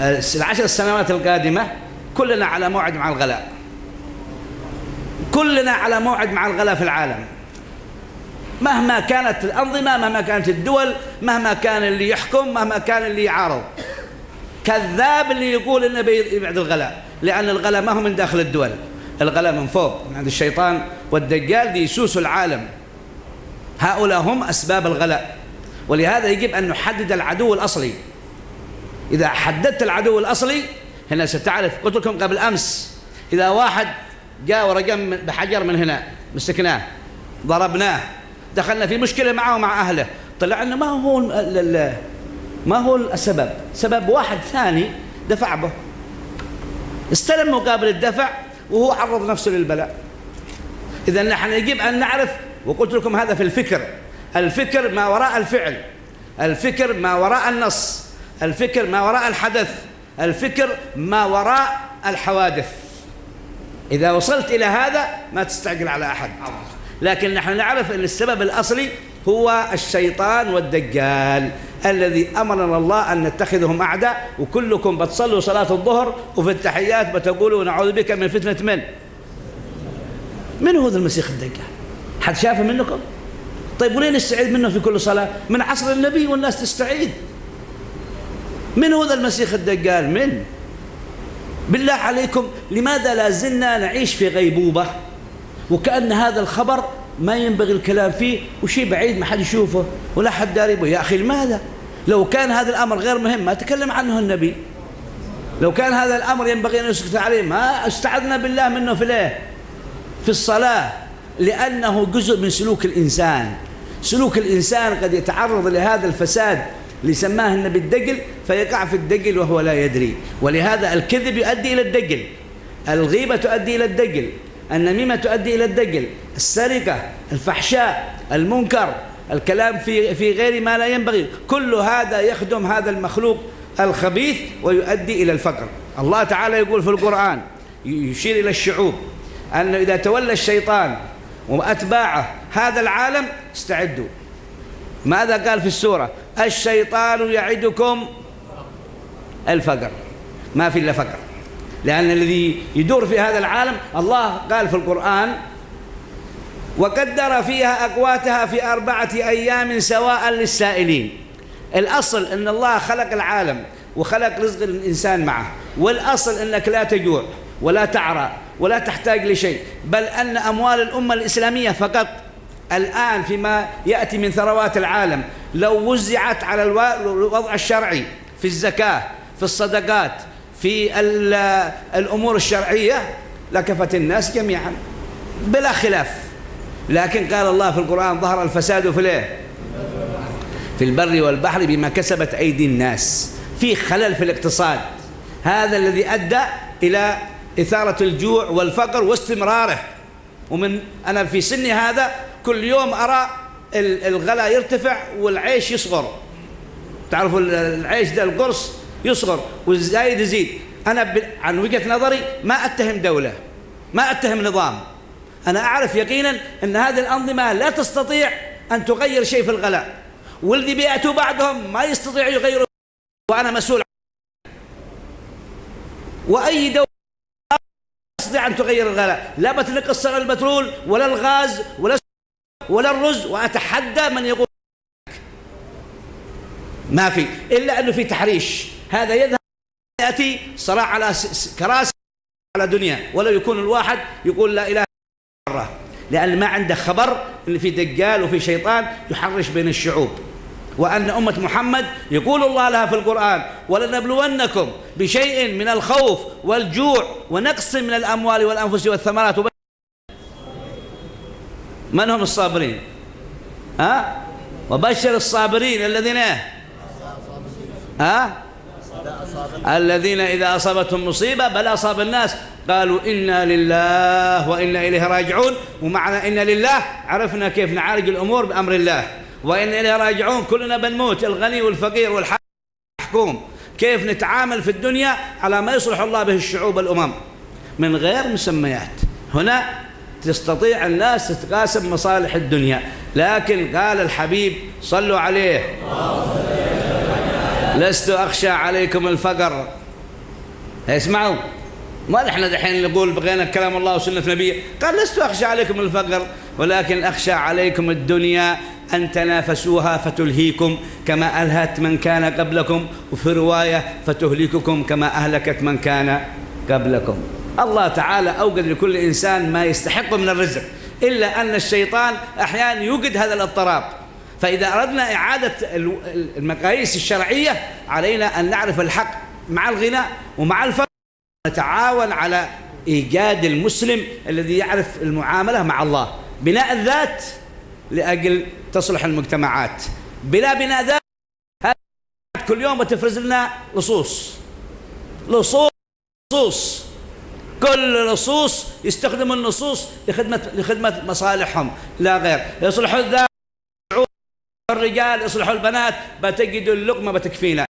العشر السنوات القادمة كلنا على موعد مع الغلاء، كلنا على موعد مع الغلاء في العالم، مهما كانت الأنظمة، مهما كانت الدول، مهما كان اللي يحكم، مهما كان اللي يعارض. كذاب اللي يقول إنه بيبعد الغلاء، لأن الغلاء ما هو من داخل الدول، الغلاء من فوق، من عند الشيطان والدجال دي يسوسوا العالم. هؤلاء هم أسباب الغلاء، ولهذا يجب أن نحدد العدو الأصلي. إذا حددت العدو الأصلي هنا ستعرف. قلت لكم قبل أمس إذا واحد جاء ورجم بحجر من هنا، مسكناه ضربناه، دخلنا في مشكلة معه ومع أهله، طلع أنه ما هو السبب، سبب واحد ثاني دفع به، استلم مقابل الدفع وهو عرض نفسه للبلاء. إذا نحن يجب أن نعرف، وقلت لكم هذا في الفكر، الفكر ما وراء الفعل، الفكر ما وراء النص، الفكر ما وراء الحدث، الفكر ما وراء الحوادث. إذا وصلت إلى هذا ما تستعجل على أحد. لكن نحن نعرف أن السبب الأصلي هو الشيطان والدجال الذي أمرنا الله أن نتخذهم أعداء. وكلكم بتصلوا صلاة الظهر وفي التحيات بتقولوا نعوذ بك من فتنة من هو ذا المسيح الدجال؟ حد شافه منكم؟ طيب وليه نستعيذ منه في كل صلاة؟ من عصر النبي والناس تستعيذ. من هو ذا المسيح الدجال؟ من؟ بالله عليكم لماذا لا زلنا نعيش في غيبوبة وكأن هذا الخبر ما ينبغي الكلام فيه وشيء بعيد ما حد يشوفه ولا حد داري به؟ يا أخي لماذا؟ لو كان هذا الأمر غير مهم ما تكلم عنه النبي. لو كان هذا الأمر ينبغي أن يسكت عليه ما استعذنا بالله منه في الصلاة، لأنه جزء من سلوك الإنسان. سلوك الإنسان قد يتعرض لهذا الفساد اللي سماه النبي الدجل، فيقع في الدجل وهو لا يدري. ولهذا الكذب يؤدي إلى الدجل، الغيبة تؤدي إلى الدجل، النميمة تؤدي إلى الدجل، السرقة، الفحشاء، المنكر، الكلام في غير ما لا ينبغي، كل هذا يخدم هذا المخلوق الخبيث ويؤدي إلى الفقر. الله تعالى يقول في القرآن يشير إلى الشعوب أنه إذا تولى الشيطان وأتباعه هذا العالم استعدوا. ماذا قال في السورة؟ الشيطان يعدكم الفقر، ما في إلا فقر، لأن الذي يدور في هذا العالم الله قال في القرآن وقدر فيها أقواتها في 4 أيام سواء للسائلين. الأصل أن الله خلق العالم وخلق رزق الإنسان معه، والأصل أنك لا تجوع ولا تعرى ولا تحتاج لشيء، بل أن أموال الأمة الإسلامية فقط الآن فيما يأتي من ثروات العالم لو وزعت على الوضع الشرعي في الزكاة، في الصدقات، في الأمور الشرعية لكفت الناس جميعا بلا خلاف. لكن قال الله في القرآن ظهر الفساد في البر والبحر بما كسبت أيدي الناس. في خلل في الاقتصاد، هذا الذي أدى إلى إثارة الجوع والفقر واستمراره. أنا في سني هذا كل يوم أرى الغلاء يرتفع والعيش يصغر. تعرفوا العيش ده القرص يصغر والزايد يزيد. أنا عن وجهة نظري ما أتهم دولة، ما أتهم نظام، أنا أعرف يقينا أن هذه الأنظمة لا تستطيع أن تغير شيء في الغلاء، والذي بيأتوا بعدهم ما يستطيع يغيروا، وأنا مسؤول. وأي دولة لا تستطيع أن تغير الغلاء، لا بتنقص سعر البترول ولا الغاز ولا الرز، وأتحدى من يقول ما في إلا أنه في تحريش. هذا يذهب يأتي صراع على كراسي على دنيا، ولا يكون الواحد يقول لا إله إلا الله، لأن ما عنده خبر أن في دجال وفي شيطان يحرش بين الشعوب، وأن أمة محمد يقول الله لها في القرآن ولنبلونكم بشيء من الخوف والجوع ونقص من الأموال والأنفس والثمرات. من هم الصابرين؟ وبشر الصابرين الذين الذين إذا أصابتهم مصيبة بل أصاب الناس قالوا إنا لله وإنا إليه راجعون. ومعنى إنا لله عرفنا كيف نعالج الأمور بأمر الله، وإنا إليه راجعون كلنا بنموت، الغني والفقير والحكوم، كيف نتعامل في الدنيا على ما يصلح الله به الشعوب والأمم من غير مسميات. هنا تستطيع الناس تتقاسم مصالح الدنيا، لكن قال الحبيب صلوا عليه لست أخشى عليكم الفقر اسمعوا، ما احنا دحين نقول بغينا كلام الله وسنة نبيه. قال لست أخشى عليكم الفقر ولكن أخشى عليكم الدنيا أن تنافسوها فتلهيكم كما ألهت من كان قبلكم، وفي رواية فتهلككم كما أهلكت من كان قبلكم. الله تعالى أوجد لكل إنسان ما يستحق من الرزق، إلا أن الشيطان أحيانا يوجد هذا الاضطراب. فإذا أردنا إعادة المقاييس الشرعية علينا أن نعرف الحق مع الغنى ومع الفقر، نتعاون على إيجاد المسلم الذي يعرف المعاملة مع الله. بناء الذات لأجل تصلح المجتمعات. بلا بناء ذات كل يوم بتفرز لنا لصوص لصوص، كل لصوص يستخدم النصوص لخدمة مصالحهم لا غير. يصلحوا الذات الرجال، يصلحوا البنات، بتجدوا اللقمة بتكفينا.